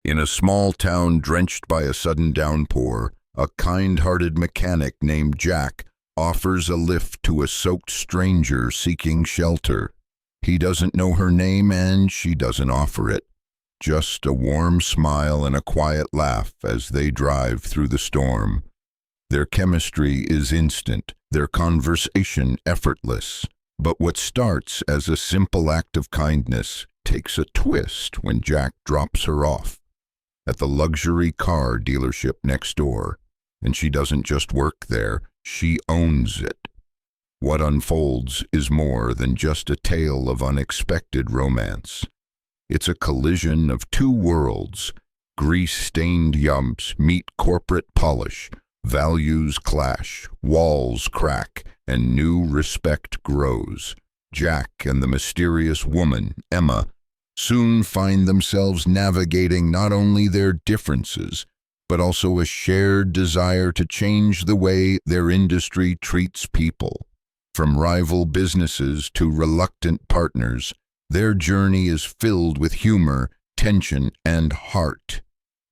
In a small town drenched by a sudden downpour, a kind-hearted mechanic named Jack offers a lift to a soaked stranger seeking shelter. He doesn't know her name and she doesn't offer it. Just a warm smile and a quiet laugh as they drive through the storm. Their chemistry is instant, their conversation effortless. But what starts as a simple act of kindness takes a twist when Jack drops her off at the luxury car dealership next door. And she doesn't just work there, she owns it. What unfolds is more than just a tale of unexpected romance. It's a collision of two worlds. Grease-stained yumps meet corporate polish. Values clash, walls crack, and new respect grows. Jack and the mysterious woman, Emma, soon find themselves navigating not only their differences, but also a shared desire to change the way their industry treats people. From rival businesses to reluctant partners, their journey is filled with humor, tension, and heart.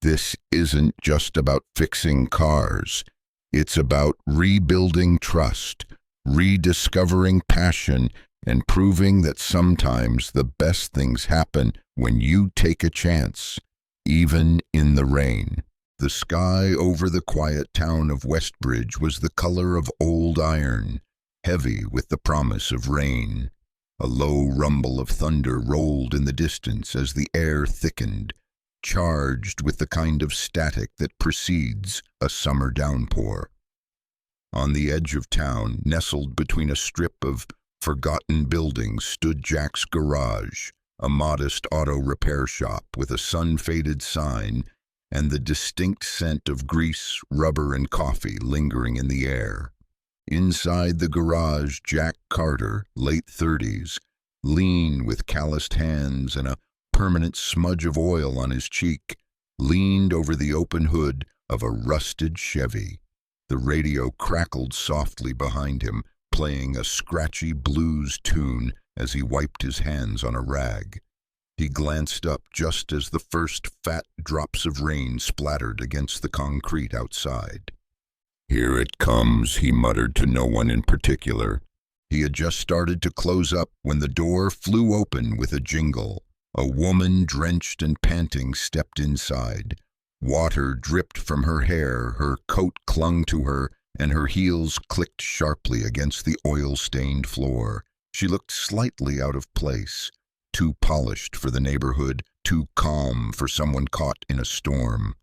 This isn't just about fixing cars. It's about rebuilding trust, rediscovering passion, and proving that sometimes the best things happen when you take a chance, even in the rain. The sky over the quiet town of Westbridge was the color of old iron, heavy with the promise of rain. A low rumble of thunder rolled in the distance as the air thickened, charged with the kind of static that precedes a summer downpour. On the edge of town, nestled between a strip of forgotten buildings, stood Jack's garage, a modest auto repair shop with a sun-faded sign and the distinct scent of grease, rubber, and coffee lingering in the air. Inside the garage, Jack Carter, late 30s, lean with calloused hands and a permanent smudge of oil on his cheek, leaned over the open hood of a rusted Chevy. The radio crackled softly behind him, playing a scratchy blues tune as he wiped his hands on a rag. He glanced up just as the first fat drops of rain splattered against the concrete outside. "Here it comes," he muttered to no one in particular. He had just started to close up when the door flew open with a jingle. A woman, drenched and panting, stepped inside. Water dripped from her hair, her coat clung to her, and her heels clicked sharply against the oil-stained floor. She looked slightly out of place, too polished for the neighborhood, too calm for someone caught in a storm.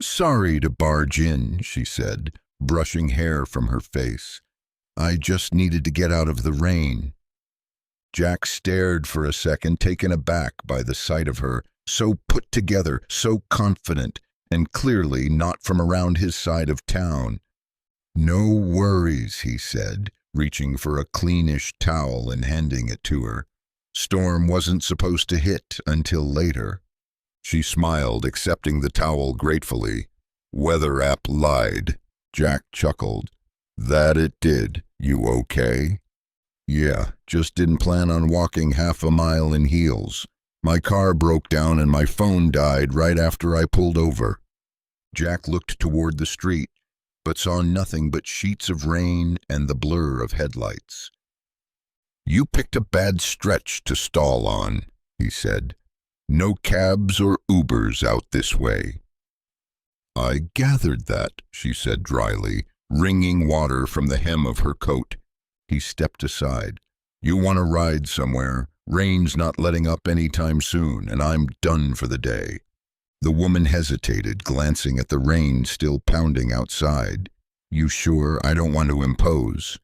"Sorry to barge in," she said, brushing hair from her face. "I just needed to get out of the rain." Jack stared for a second, taken aback by the sight of her, so put together, so confident, and clearly not from around his side of town. "No worries," he said, reaching for a cleanish towel and handing it to her. Storm wasn't supposed to hit until later. She smiled, accepting the towel gratefully. "Weather app lied." Jack chuckled. "That it did. You okay?" "Yeah, just didn't plan on walking half a mile in heels. My car broke down and my phone died right after I pulled over." Jack looked toward the street, but saw nothing but sheets of rain and the blur of headlights. "You picked a bad stretch to stall on," he said. "No cabs or Ubers out this way." "I gathered that," she said dryly, wringing water from the hem of her coat. He stepped aside. "You want to ride somewhere? Rain's not letting up any time soon, and I'm done for the day." The woman hesitated, glancing at the rain still pounding outside. "You sure? I don't want to impose."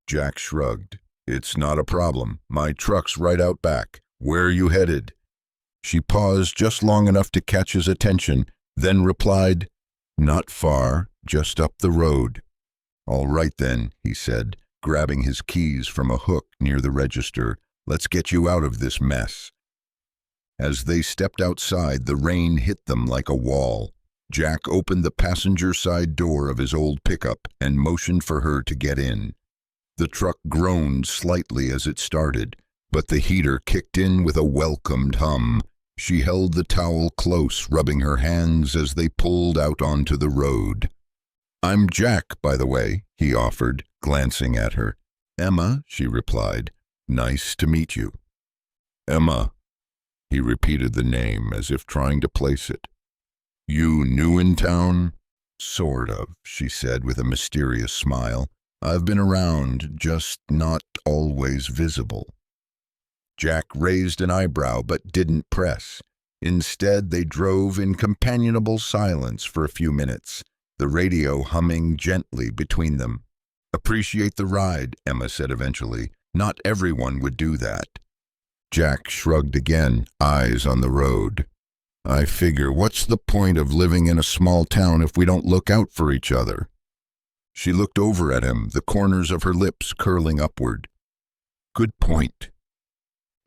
Jack shrugged. "It's not a problem. My truck's right out back. Where are you headed?" She paused just long enough to catch his attention, then replied, "Not far, just up the road." "All right then," he said, grabbing his keys from a hook near the register. "Let's get you out of this mess." As they stepped outside, the rain hit them like a wall. Jack opened the passenger side door of his old pickup and motioned for her to get in. The truck groaned slightly as it started, but the heater kicked in with a welcomed hum, She held the towel close, rubbing her hands as they pulled out onto the road. "I'm Jack, by the way," he offered, glancing at her. "Emma," she replied. "Nice to meet you." "Emma." He repeated the name as if trying to place it. "You new in town?" "Sort of," she said with a mysterious smile. "I've been around, just not always visible." Jack raised an eyebrow but didn't press. Instead, they drove in companionable silence for a few minutes, the radio humming gently between them. "Appreciate the ride," Emma said eventually. "Not everyone would do that." Jack shrugged again, eyes on the road. "I figure, what's the point of living in a small town if we don't look out for each other?" She looked over at him, the corners of her lips curling upward. "Good point."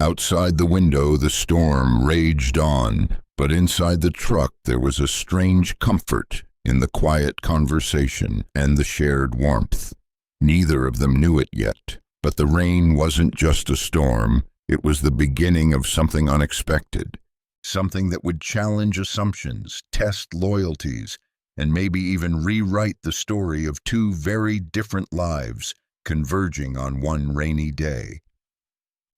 Outside the window, the storm raged on, but inside the truck there was a strange comfort in the quiet conversation and the shared warmth. Neither of them knew it yet, but the rain wasn't just a storm. It was the beginning of something unexpected, something that would challenge assumptions, test loyalties, and maybe even rewrite the story of two very different lives converging on one rainy day.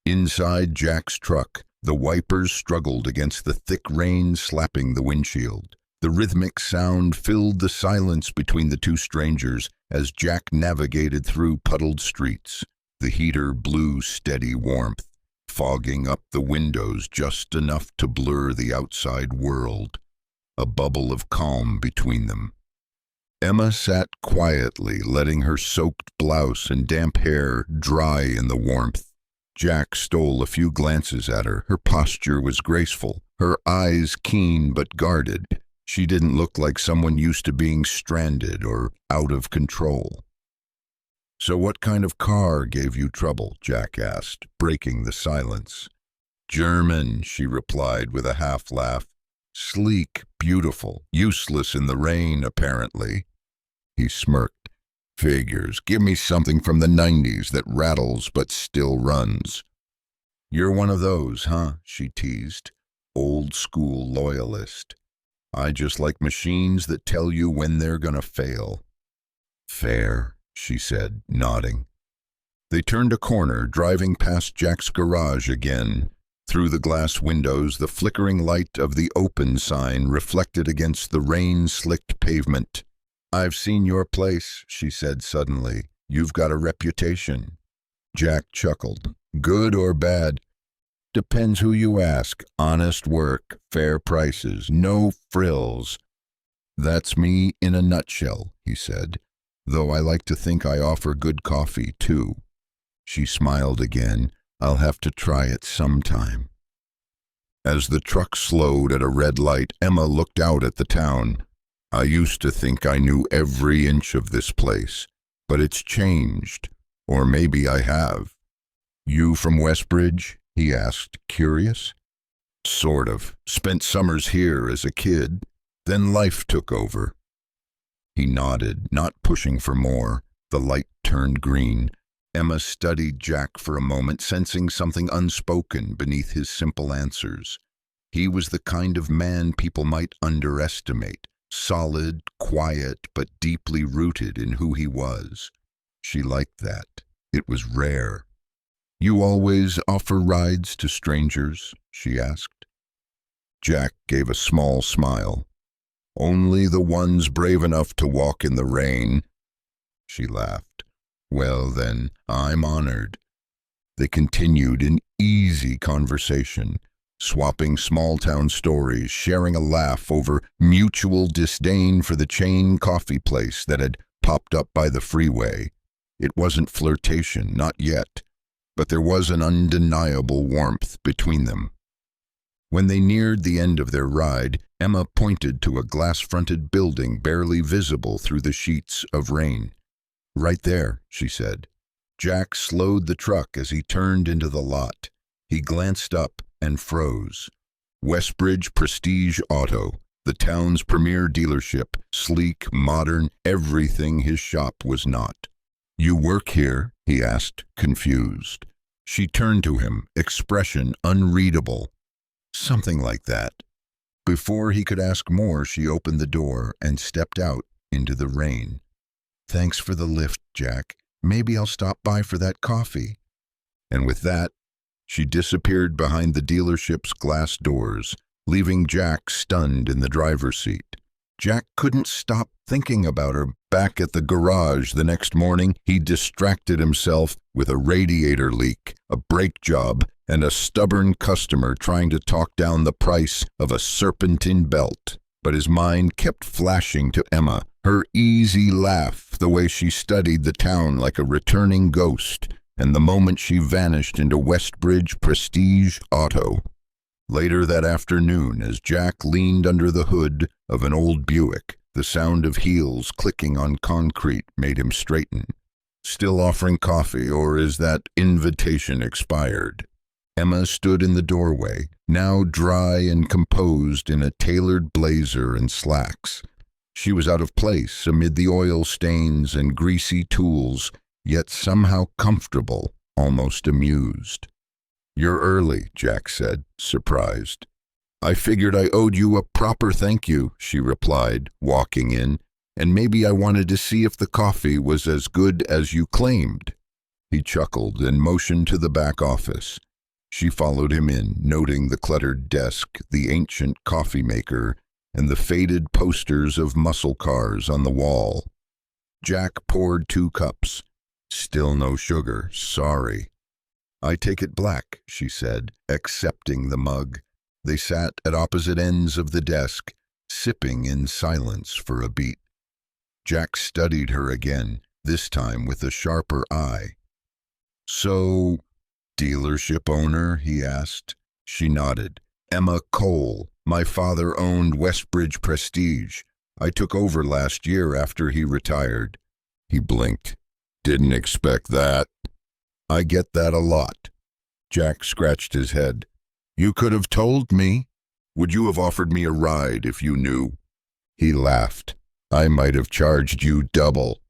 Inside Jack's truck, the wipers struggled against the thick rain slapping the windshield. The rhythmic sound filled the silence between the two strangers as Jack navigated through puddled streets. The heater blew steady warmth, fogging up the windows just enough to blur the outside world, a bubble of calm between them. Emma sat quietly, letting her soaked blouse and damp hair dry in the warmth. Jack stole a few glances at her. Her posture was graceful, her eyes keen but guarded. She didn't look like someone used to being stranded or out of control. "So what kind of car gave you trouble?" Jack asked, breaking the silence. "German," she replied with a half laugh. "Sleek, beautiful, useless in the rain, apparently." He smirked. "Figures. Give me something from the 90s that rattles but still runs." "You're one of those, huh?" she teased. "Old school loyalist. I just like machines that tell you when they're gonna fail." "Fair," she said, nodding. They turned a corner, driving past Jack's garage again. Through the glass windows, the flickering light of the open sign reflected against the rain-slicked pavement. "I've seen your place," she said suddenly. "You've got a reputation." Jack chuckled. "Good or bad?" "Depends who you ask. Honest work, fair prices, no frills." "That's me in a nutshell," he said, "though I like to think I offer good coffee, too." She smiled again. "I'll have to try it sometime." As the truck slowed at a red light, Emma looked out at the town. "I used to think I knew every inch of this place, but it's changed. Or maybe I have." "You from Westbridge?" he asked, curious. "Sort of. Spent summers here as a kid. Then life took over." He nodded, not pushing for more. The light turned green. Emma studied Jack for a moment, sensing something unspoken beneath his simple answers. He was the kind of man people might underestimate. Solid, quiet, but deeply rooted in who he was. She liked that. It was rare. "You always offer rides to strangers?" she asked. Jack gave a small smile. "Only the ones brave enough to walk in the rain." She laughed. "Well then, I'm honored." They continued in easy conversation, swapping small-town stories, sharing a laugh over mutual disdain for the chain coffee place that had popped up by the freeway. It wasn't flirtation, not yet, but there was an undeniable warmth between them. When they neared the end of their ride, Emma pointed to a glass-fronted building barely visible through the sheets of rain. "Right there," she said. Jack slowed the truck as he turned into the lot. He glanced up and froze. Westbridge Prestige Auto, the town's premier dealership, sleek, modern, everything his shop was not. "You work here?" he asked, confused. She turned to him, expression unreadable. Something like that. Before he could ask more, she opened the door and stepped out into the rain. Thanks for the lift, Jack. Maybe I'll stop by for that coffee. And with that, she disappeared behind the dealership's glass doors, leaving Jack stunned in the driver's seat. Jack couldn't stop thinking about her. Back at the garage the next morning, he distracted himself with a radiator leak, a brake job, and a stubborn customer trying to talk down the price of a serpentine belt. But his mind kept flashing to Emma, her easy laugh, the way she studied the town like a returning ghost, and the moment she vanished into Westbridge Prestige Auto. Later that afternoon, as Jack leaned under the hood of an old Buick, the sound of heels clicking on concrete made him straighten. Still offering coffee, or is that invitation expired? Emma stood in the doorway, now dry and composed in a tailored blazer and slacks. She was out of place amid the oil stains and greasy tools, yet somehow comfortable, almost amused. "You're early," Jack said, surprised. "I figured I owed you a proper thank you," she replied, walking in, "and maybe I wanted to see if the coffee was as good as you claimed." He chuckled and motioned to the back office. She followed him in, noting the cluttered desk, the ancient coffee maker, and the faded posters of muscle cars on the wall. Jack poured 2 cups. "Still no sugar, sorry." "I take it black," she said, accepting the mug. They sat at opposite ends of the desk, sipping in silence for a beat. Jack studied her again, this time with a sharper eye. "So, dealership owner?" he asked. She nodded. "Emma Cole. My father owned Westbridge Prestige. I took over last year after he retired." He blinked. "Didn't expect that." "I get that a lot." Jack scratched his head. "You could have told me. Would you have offered me a ride if you knew?" He laughed. "I might have charged you double."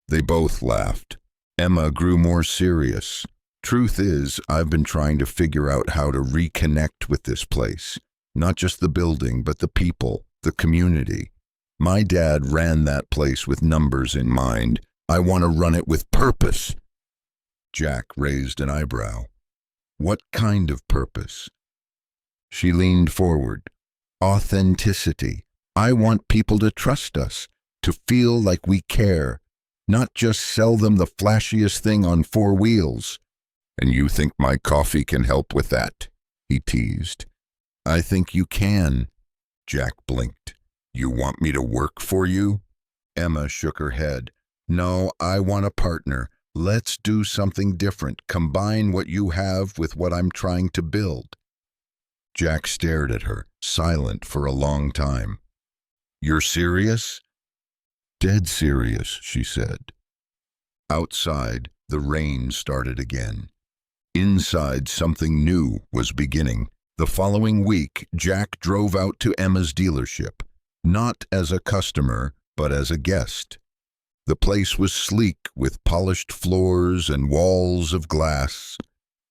They both laughed. Emma grew more serious. "Truth is, I've been trying to figure out how to reconnect with this place. Not just the building, but the people, the community. My dad ran that place with numbers in mind. I want to run it with purpose." Jack raised an eyebrow. "What kind of purpose?" She leaned forward. "Authenticity. I want people to trust us, to feel like we care, not just sell them the flashiest thing on 4 wheels. "And you think my coffee can help with that?" he teased. "I think you can." Jack blinked. "You want me to work for you?" Emma shook her head. "No, I want a partner. Let's do something different. Combine what you have with what I'm trying to build." Jack stared at her, silent for a long time. "You're serious?" "Dead serious," she said. Outside, the rain started again. Inside, something new was beginning. The following week, Jack drove out to Emma's dealership, not as a customer, but as a guest. The place was sleek with polished floors and walls of glass,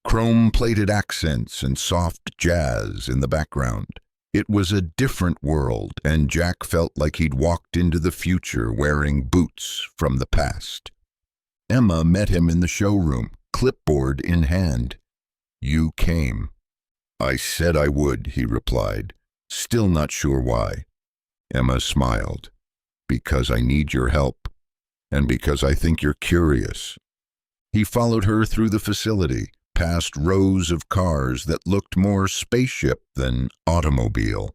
chrome-plated accents and soft jazz in the background. It was a different world, and Jack felt like he'd walked into the future wearing boots from the past. Emma met him in the showroom, clipboard in hand. "You came." "I said I would," he replied, still not sure why. Emma smiled. "Because I need your help, and because I think you're curious." He followed her through the facility, past rows of cars that looked more spaceship than automobile.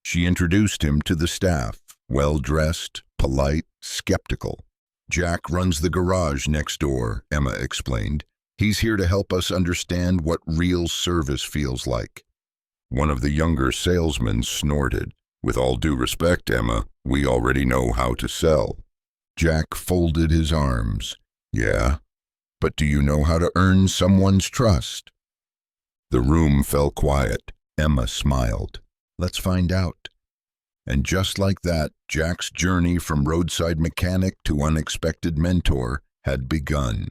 She introduced him to the staff, well-dressed, polite, skeptical. "Jack runs the garage next door," Emma explained. "He's here to help us understand what real service feels like." One of the younger salesmen snorted. "With all due respect, Emma, we already know how to sell." Jack folded his arms. "Yeah, but do you know how to earn someone's trust?" The room fell quiet. Emma smiled. "Let's find out." And just like that, Jack's journey from roadside mechanic to unexpected mentor had begun.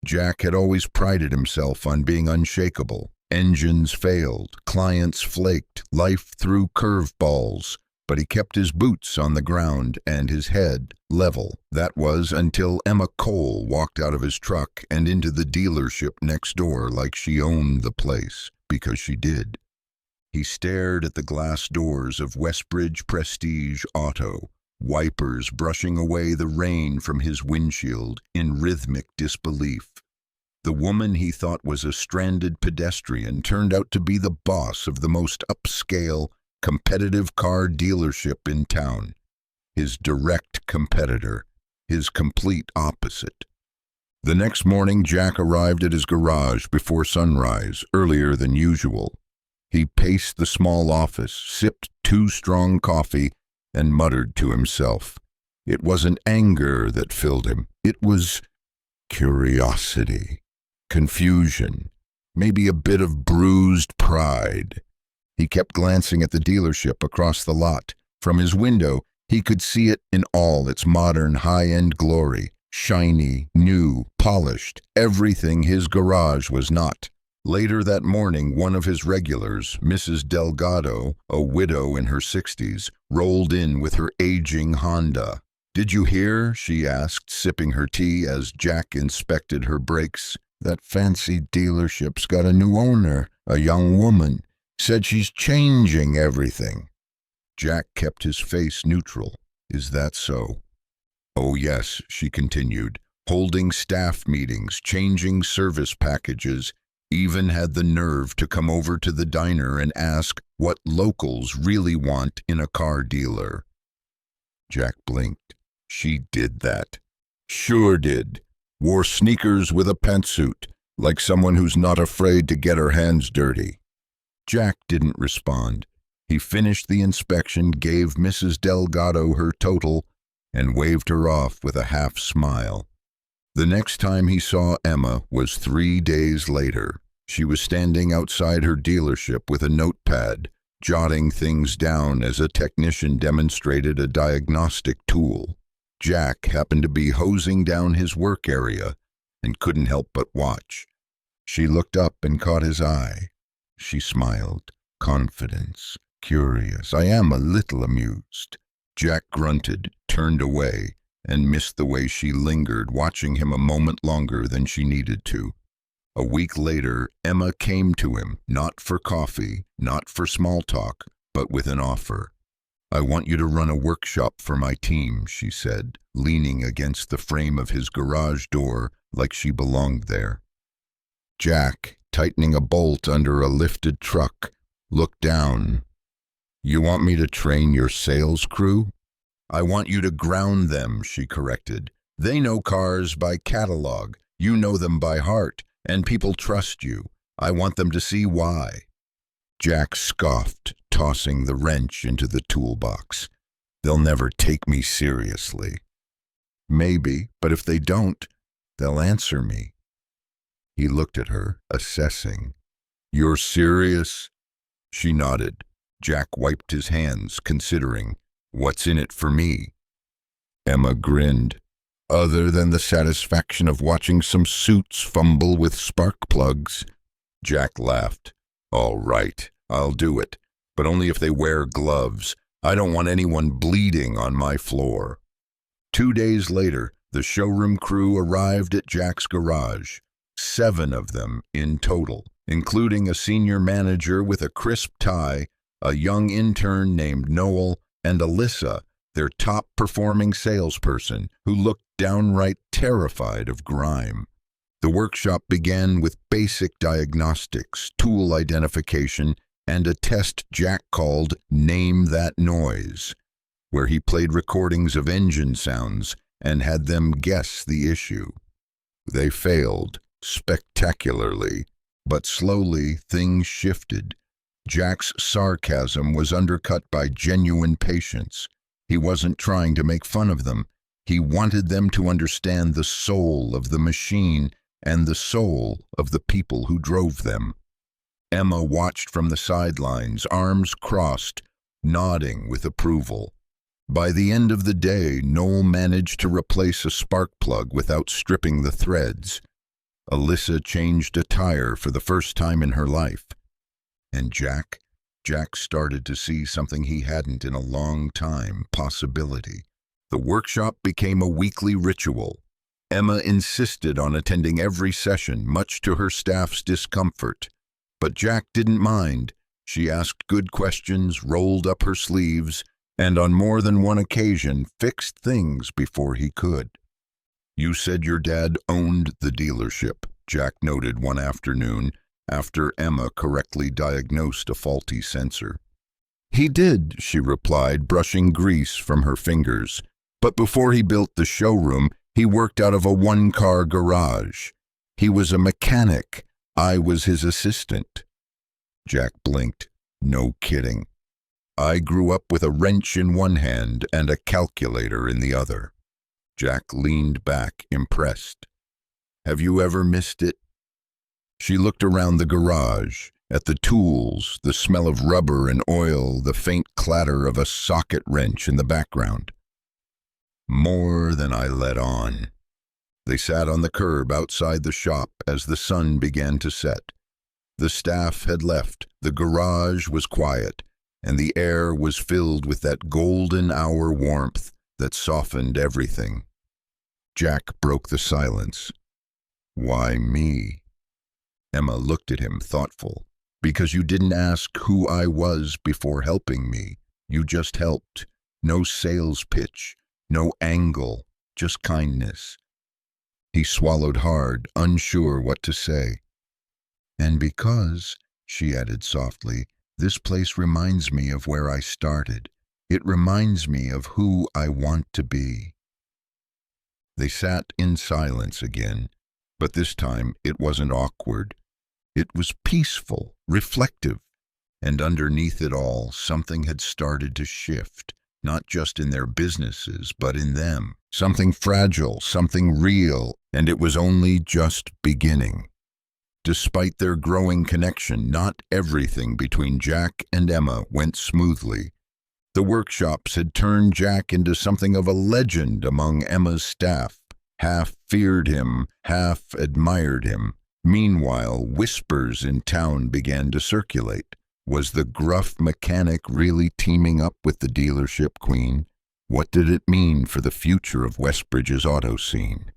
Jack had always prided himself on being unshakable, Engines failed, clients flaked, life threw curveballs, but he kept his boots on the ground and his head level. That was until Emma Cole walked out of his truck and into the dealership next door like she owned the place, because she did. He stared at the glass doors of Westbridge Prestige Auto, wipers brushing away the rain from his windshield in rhythmic disbelief. The woman he thought was a stranded pedestrian turned out to be the boss of the most upscale, competitive car dealership in town. His direct competitor, his complete opposite. The next morning, Jack arrived at his garage before sunrise, earlier than usual. He paced the small office, sipped 2 strong coffee, and muttered to himself. It wasn't anger that filled him. It was curiosity, confusion, maybe a bit of bruised pride. He kept glancing at the dealership across the lot. From his window, he could see it in all its modern high-end glory, shiny, new, polished, everything his garage was not. Later that morning, one of his regulars, Mrs. Delgado, a widow in her 60s, rolled in with her aging Honda. "Did you hear?" she asked, sipping her tea as Jack inspected her brakes. "That fancy dealership's got a new owner, a young woman. Said she's changing everything." Jack kept his face neutral. "Is that so?" "Oh yes," she continued, "holding staff meetings, changing service packages, even had the nerve to come over to the diner and ask what locals really want in a car dealer." Jack blinked. "She did that." "Sure did. Wore sneakers with a pantsuit, like someone who's not afraid to get her hands dirty." Jack didn't respond. He finished the inspection, gave Mrs. Delgado her total, and waved her off with a half smile. The next time he saw Emma was 3 days later. She was standing outside her dealership with a notepad, jotting things down as a technician demonstrated a diagnostic tool. Jack happened to be hosing down his work area and couldn't help but watch. She looked up and caught his eye. She smiled. Confidence. Curious. "I am a little amused." Jack grunted, turned away, and missed the way she lingered, watching him a moment longer than she needed to. A week later, Emma came to him, not for coffee, not for small talk, but with an offer. "I want you to run a workshop for my team," she said, leaning against the frame of his garage door like she belonged there. Jack, tightening a bolt under a lifted truck, looked down. "You want me to train your sales crew?" "I want you to ground them," she corrected. "They know cars by catalog. You know them by heart, and people trust you. I want them to see why." Jack scoffed, tossing the wrench into the toolbox. "They'll never take me seriously." "Maybe, but if they don't, they'll answer me." He looked at her, assessing. "You're serious?" She nodded. Jack wiped his hands, considering. "What's in it for me?" Emma grinned. "Other than the satisfaction of watching some suits fumble with spark plugs." Jack laughed. "All right, I'll do it, but only if they wear gloves. I don't want anyone bleeding on my floor." 2 days later, the showroom crew arrived at Jack's garage. 7 of them in total, including a senior manager with a crisp tie, a young intern named Noel, and Alyssa, their top-performing salesperson, who looked downright terrified of grime. The workshop began with basic diagnostics, tool identification, and a test Jack called Name That Noise, where he played recordings of engine sounds and had them guess the issue. They failed, spectacularly, but slowly things shifted. Jack's sarcasm was undercut by genuine patience. He wasn't trying to make fun of them. He wanted them to understand the soul of the machine and the soul of the people who drove them. Emma watched from the sidelines, arms crossed, nodding with approval. By the end of the day, Noel managed to replace a spark plug without stripping the threads. Alyssa changed a tire for the first time in her life. And Jack started to see something he hadn't in a long time, possibility. The workshop became a weekly ritual. Emma insisted on attending every session, much to her staff's discomfort. But Jack didn't mind. She asked good questions, rolled up her sleeves, and on more than one occasion fixed things before he could. "You said your dad owned the dealership," Jack noted one afternoon after Emma correctly diagnosed a faulty sensor. "He did," she replied, brushing grease from her fingers. "But before he built the showroom, he worked out of a one-car garage. He was a mechanic. I was his assistant." Jack blinked. "No kidding. I grew up with a wrench in one hand and a calculator in the other." Jack leaned back, impressed. "Have you ever missed it?" She looked around the garage, at the tools, the smell of rubber and oil, the faint clatter of a socket wrench in the background. "More than I let on." They sat on the curb outside the shop as the sun began to set. The staff had left, the garage was quiet, and the air was filled with that golden hour warmth that softened everything. Jack broke the silence. "Why me?" Emma looked at him, thoughtful. "Because you didn't ask who I was before helping me. You just helped. No sales pitch, no angle, just kindness." He swallowed hard, unsure what to say. "And because," she added softly, "this place reminds me of where I started. It reminds me of who I want to be." They sat in silence again, but this time it wasn't awkward. It was peaceful, reflective, and underneath it all, something had started to shift, not just in their businesses, but in them. Something fragile, something real, and it was only just beginning. Despite their growing connection, not everything between Jack and Emma went smoothly. The workshops had turned Jack into something of a legend among Emma's staff. Half feared him, half admired him. Meanwhile, whispers in town began to circulate. Was the gruff mechanic really teaming up with the dealership queen? What did it mean for the future of Westbridge's auto scene?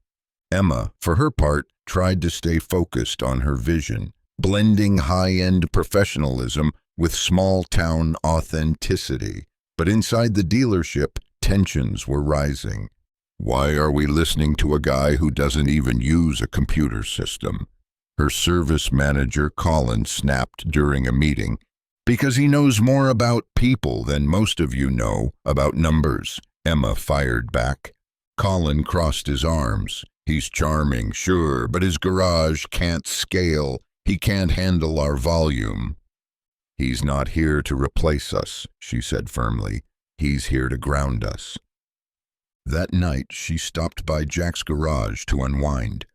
Emma, for her part, tried to stay focused on her vision, blending high-end professionalism with small-town authenticity. But inside the dealership, tensions were rising. "Why are we listening to a guy who doesn't even use a computer system?" her service manager Colin snapped during a meeting. "Because he knows more about people than most of you know about numbers," Emma fired back. Colin crossed his arms. "He's charming, sure, but his garage can't scale. He can't handle our volume." "He's not here to replace us," she said firmly. "He's here to ground us." That night, she stopped by Jack's garage to unwind.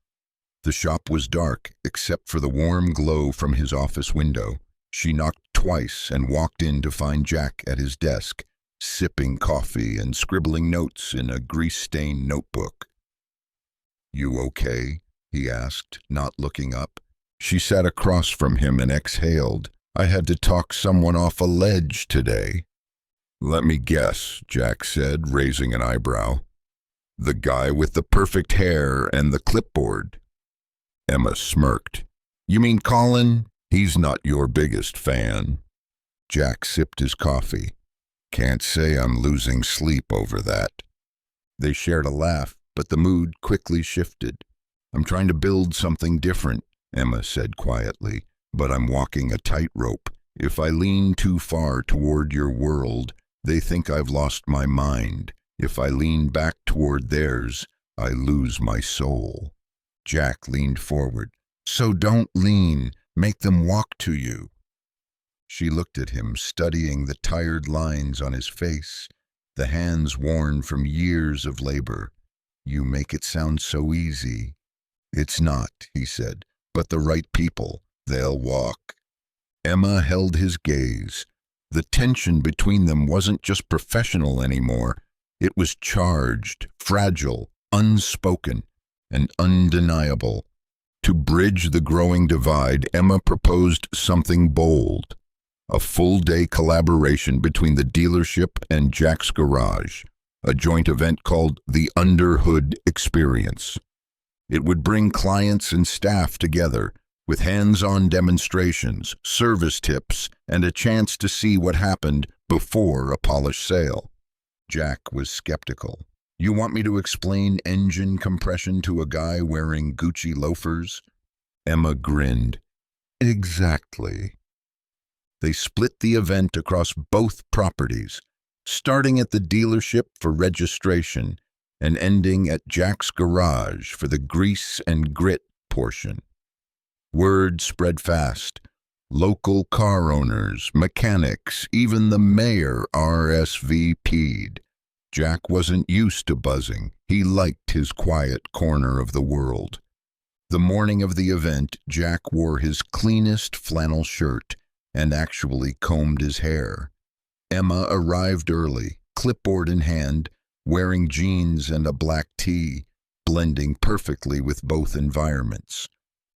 The shop was dark, except for the warm glow from his office window. She knocked twice and walked in to find Jack at his desk, sipping coffee and scribbling notes in a grease-stained notebook. "You okay?" he asked, not looking up. She sat across from him and exhaled. "I had to talk someone off a ledge today." "Let me guess," Jack said, raising an eyebrow. "The guy with the perfect hair and the clipboard." Emma smirked. "You mean Colin? He's not your biggest fan." Jack sipped his coffee. "Can't say I'm losing sleep over that." They shared a laugh, but the mood quickly shifted. "I'm trying to build something different," Emma said quietly, "but I'm walking a tightrope. If I lean too far toward your world, they think I've lost my mind. If I lean back toward theirs, I lose my soul." Jack leaned forward. "So don't lean. Make them walk to you." She looked at him, studying the tired lines on his face, the hands worn from years of labor. "You make it sound so easy." "It's not," he said, "but the right people, they'll walk." Emma held his gaze. The tension between them wasn't just professional anymore. It was charged, fragile, unspoken, and undeniable. To bridge the growing divide, Emma proposed something bold: a full-day collaboration between the dealership and Jack's Garage, a joint event called the Underhood Experience. It would bring clients and staff together with hands-on demonstrations, service tips, and a chance to see what happened before a polished sale. Jack was skeptical. "You want me to explain engine compression to a guy wearing Gucci loafers?" Emma grinned. "Exactly." They split the event across both properties, starting at the dealership for registration and ending at Jack's Garage for the grease and grit portion. Word spread fast. Local car owners, mechanics, even the mayor RSVP'd. Jack wasn't used to buzzing. He liked his quiet corner of the world. The morning of the event, Jack wore his cleanest flannel shirt and actually combed his hair. Emma arrived early, clipboard in hand, wearing jeans and a black tee, blending perfectly with both environments.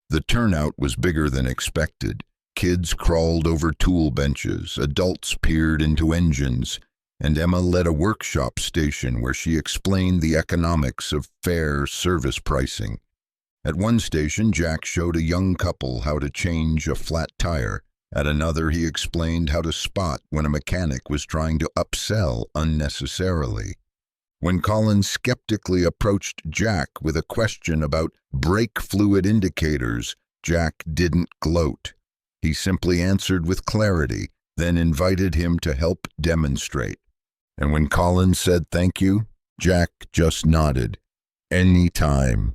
The turnout was bigger than expected. Kids crawled over tool benches, adults peered into engines, and Emma led a workshop station where she explained the economics of fair service pricing. At one station, Jack showed a young couple how to change a flat tire. At another, he explained how to spot when a mechanic was trying to upsell unnecessarily. When Colin skeptically approached Jack with a question about brake fluid indicators, Jack didn't gloat. He simply answered with clarity, then invited him to help demonstrate. And when Colin said thank you, Jack just nodded. Anytime.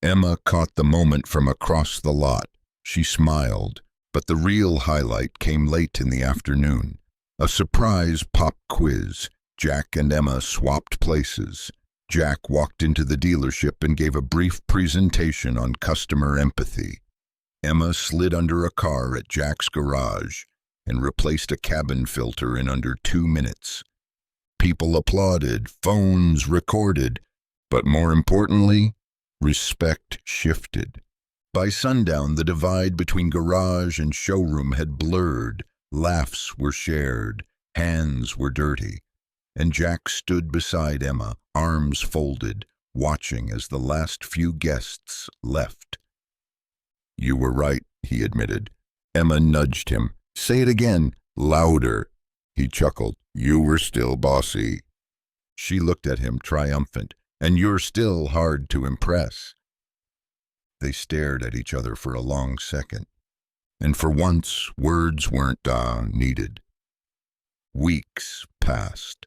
Emma caught the moment from across the lot. She smiled, but the real highlight came late in the afternoon. A surprise pop quiz. Jack and Emma swapped places. Jack walked into the dealership and gave a brief presentation on customer empathy. Emma slid under a car at Jack's Garage and replaced a cabin filter in under 2 minutes. People applauded, phones recorded, but more importantly, respect shifted. By sundown, the divide between garage and showroom had blurred. Laughs were shared, hands were dirty. And Jack stood beside Emma, arms folded, watching as the last few guests left. "You were right," he admitted. Emma nudged him. "Say it again, louder." He chuckled. "You were still bossy." She looked at him triumphant. "And you're still hard to impress." They stared at each other for a long second. And for once, words weren't needed. Weeks passed.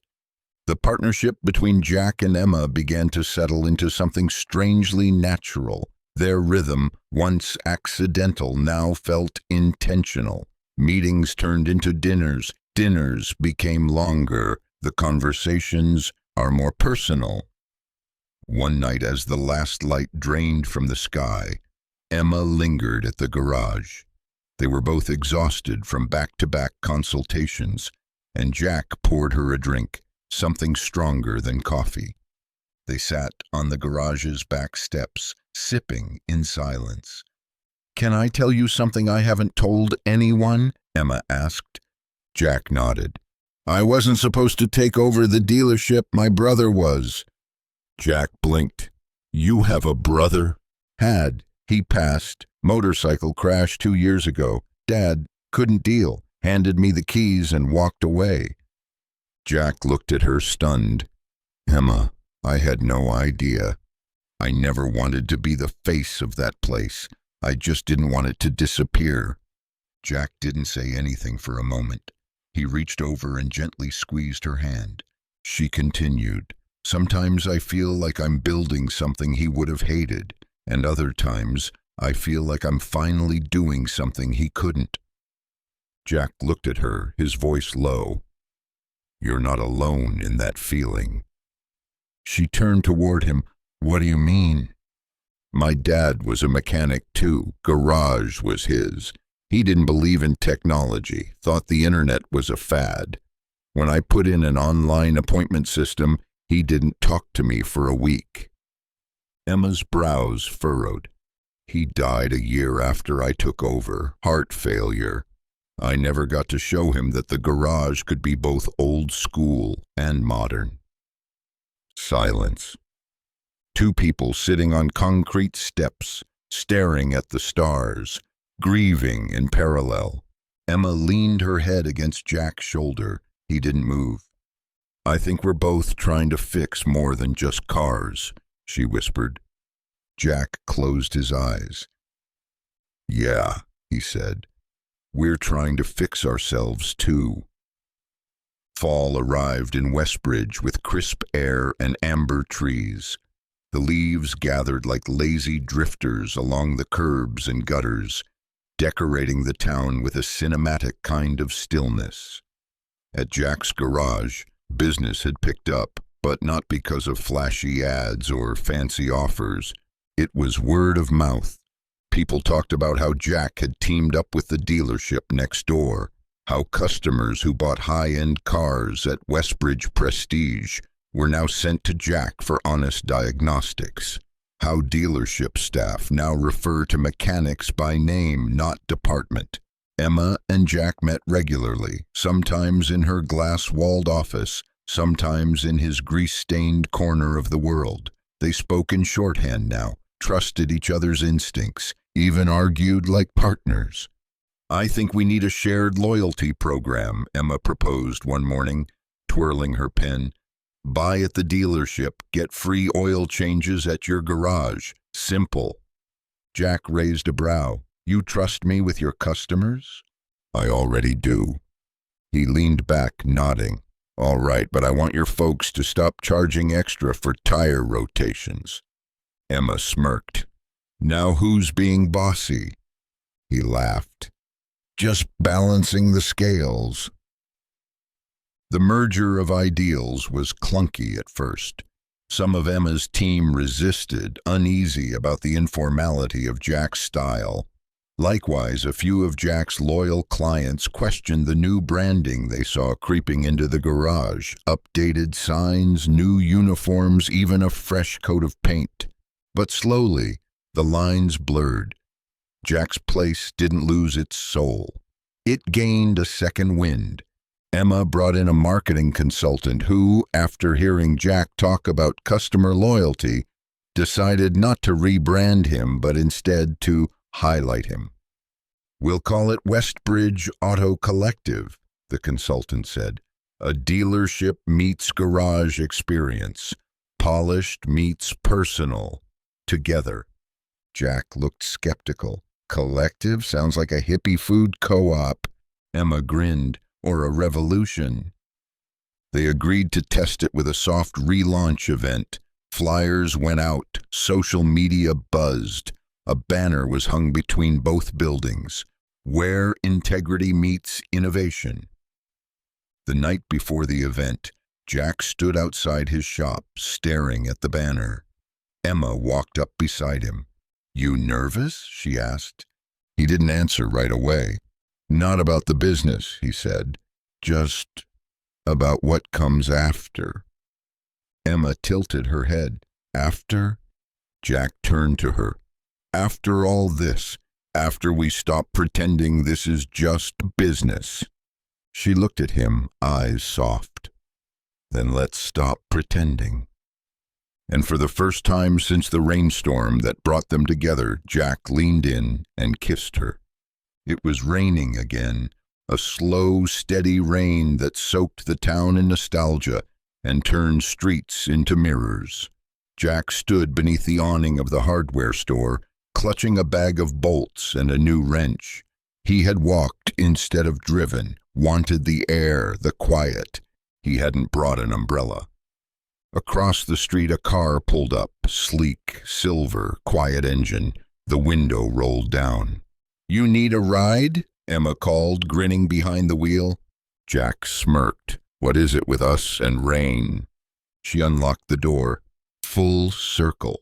The partnership between Jack and Emma began to settle into something strangely natural. Their rhythm, once accidental, now felt intentional. Meetings turned into dinners. Dinners became longer. The conversations are more personal. One night, as the last light drained from the sky, Emma lingered at the garage. They were both exhausted from back-to-back consultations, and Jack poured her a drink, something stronger than coffee. They sat on the garage's back steps, sipping in silence. "Can I tell you something I haven't told anyone?" Emma asked. Jack nodded. "I wasn't supposed to take over the dealership, my brother was." Jack blinked. "You have a brother?" "Had. He passed. Motorcycle crash 2 years ago. Dad couldn't deal. Handed me the keys and walked away." Jack looked at her stunned. "Emma, I had no idea. I never wanted to be the face of that place. I just didn't want it to disappear." Jack didn't say anything for a moment. He reached over and gently squeezed her hand. She continued, "Sometimes I feel like I'm building something he would have hated, and other times I feel like I'm finally doing something he couldn't." Jack looked at her, his voice low. "You're not alone in that feeling." She turned toward him. "What do you mean?" "My dad was a mechanic too. Garage was his. He didn't believe in technology, thought the internet was a fad. When I put in an online appointment system, he didn't talk to me for a week." Emma's brows furrowed. He died a year after I took over. Heart failure. I never got to show him that the garage could be both old school and modern. Silence. Two people sitting on concrete steps, staring at the stars, grieving in parallel. Emma leaned her head against Jack's shoulder. He didn't move. I think we're both trying to fix more than just cars, she whispered. Jack closed his eyes. Yeah, he said. We're trying to fix ourselves too. Fall arrived in Westbridge with crisp air and amber trees. The leaves gathered like lazy drifters along the curbs and gutters, decorating the town with a cinematic kind of stillness. At Jack's garage, business had picked up, but not because of flashy ads or fancy offers. It was word of mouth. People talked about how Jack had teamed up with the dealership next door, how customers who bought high-end cars at Westbridge Prestige were now sent to Jack for honest diagnostics, how dealership staff now refer to mechanics by name, not department. Emma and Jack met regularly, sometimes in her glass-walled office, sometimes in his grease-stained corner of the world. They spoke in shorthand now, trusted each other's instincts, even argued like partners. I think we need a shared loyalty program, Emma proposed one morning, twirling her pen. Buy at the dealership, get free oil changes at your garage. Simple. Jack raised a brow. You trust me with your customers? I already do. He leaned back, nodding. All right, but I want your folks to stop charging extra for tire rotations. Emma smirked. Now who's being bossy? He laughed. Just balancing the scales. The merger of ideals was clunky at first. Some of Emma's team resisted, uneasy about the informality of Jack's style. Likewise, a few of Jack's loyal clients questioned the new branding they saw creeping into the garage, updated signs, new uniforms, even a fresh coat of paint. But slowly, the lines blurred. Jack's place didn't lose its soul. It gained a second wind. Emma brought in a marketing consultant who, after hearing Jack talk about customer loyalty, decided not to rebrand him but instead to highlight him. We'll call it Westbridge Auto Collective, the consultant said. A dealership meets garage experience. Polished meets personal. Together. Jack looked skeptical. Collective sounds like a hippie food co-op. Emma grinned. Or a revolution. They agreed to test it with a soft relaunch event. Flyers went out. Social media buzzed. A banner was hung between both buildings. Where integrity meets innovation. The night before the event, Jack stood outside his shop, staring at the banner. Emma walked up beside him. You nervous? She asked. He didn't answer right away. Not about the business, he said. Just about what comes after. Emma tilted her head. After? Jack turned to her. After all this, after we stop pretending this is just business. She looked at him, eyes soft. Then let's stop pretending. And for the first time since the rainstorm that brought them together, Jack leaned in and kissed her. It was raining again, a slow, steady rain that soaked the town in nostalgia and turned streets into mirrors. Jack stood beneath the awning of the hardware store, clutching a bag of bolts and a new wrench. He had walked instead of driven, wanted the air, the quiet. He hadn't brought an umbrella. Across the street a car pulled up, sleek, silver, quiet engine. The window rolled down. You need a ride? Emma called, grinning behind the wheel. Jack smirked. What is it with us and rain? She unlocked the door. Full circle.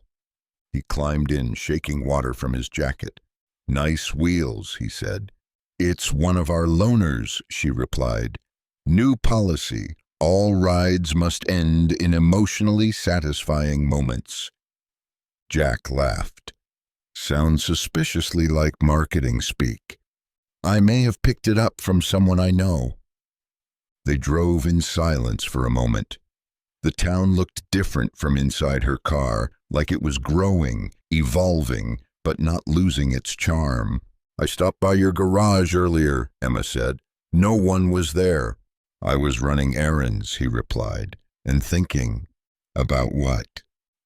He climbed in, shaking water from his jacket. Nice wheels, he said. It's one of our loaners, she replied. New policy. All rides must end in emotionally satisfying moments. Jack laughed. Sounds suspiciously like marketing speak. I may have picked it up from someone I know. They drove in silence for a moment. The town looked different from inside her car, like it was growing, evolving, but not losing its charm. I stopped by your garage earlier, Emma said. No one was there. I was running errands, he replied, and thinking. About what?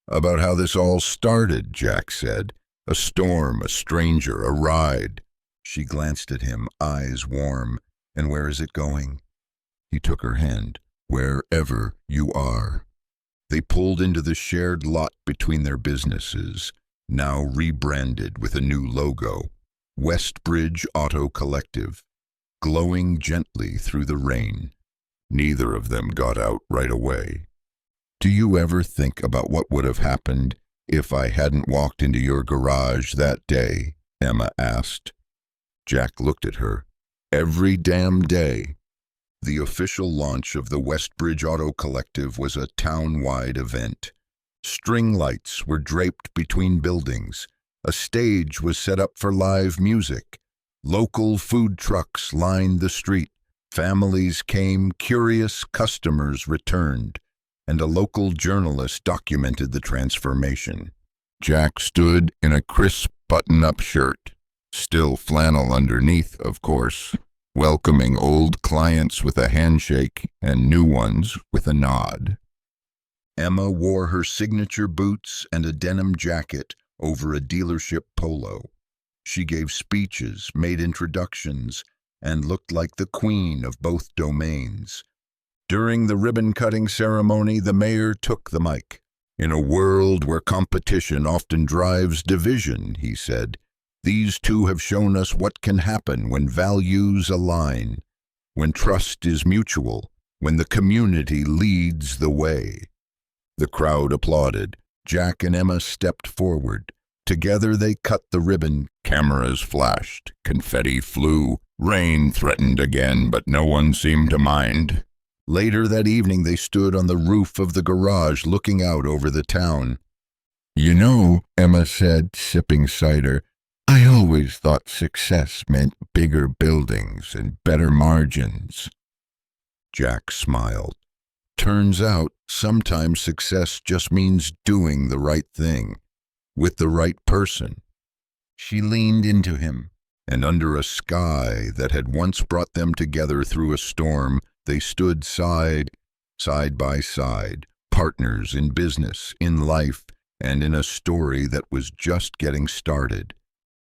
About how this all started, Jack said. A storm, a stranger, a ride. She glanced at him, eyes warm. And where is it going? He took her hand. Wherever you are. They pulled into the shared lot between their businesses, now rebranded with a new logo, Westbridge Auto Collective, glowing gently through the rain. Neither of them got out right away. Do you ever think about what would have happened if I hadn't walked into your garage that day? Emma asked. Jack looked at her. Every damn day. The official launch of the Westbridge Auto Collective was a town-wide event. String lights were draped between buildings. A stage was set up for live music. Local food trucks lined the street. Families came, curious customers returned, and a local journalist documented the transformation. Jack stood in a crisp button-up shirt, still flannel underneath, of course, welcoming old clients with a handshake and new ones with a nod. Emma wore her signature boots and a denim jacket over a dealership polo. She gave speeches, made introductions, and looked like the queen of both domains. During the ribbon-cutting ceremony, the mayor took the mic. In a world where competition often drives division, he said, these two have shown us what can happen when values align, when trust is mutual, when the community leads the way. The crowd applauded. Jack and Emma stepped forward. Together they cut the ribbon. Cameras flashed. Confetti flew. Rain threatened again, but no one seemed to mind. Later that evening they stood on the roof of the garage looking out over the town. You know, Emma said, sipping cider, I always thought success meant bigger buildings and better margins. Jack smiled. Turns out, sometimes success just means doing the right thing, with the right person. She leaned into him, and under a sky that had once brought them together through a storm, they stood side by side, partners in business, in life, and in a story that was just getting started.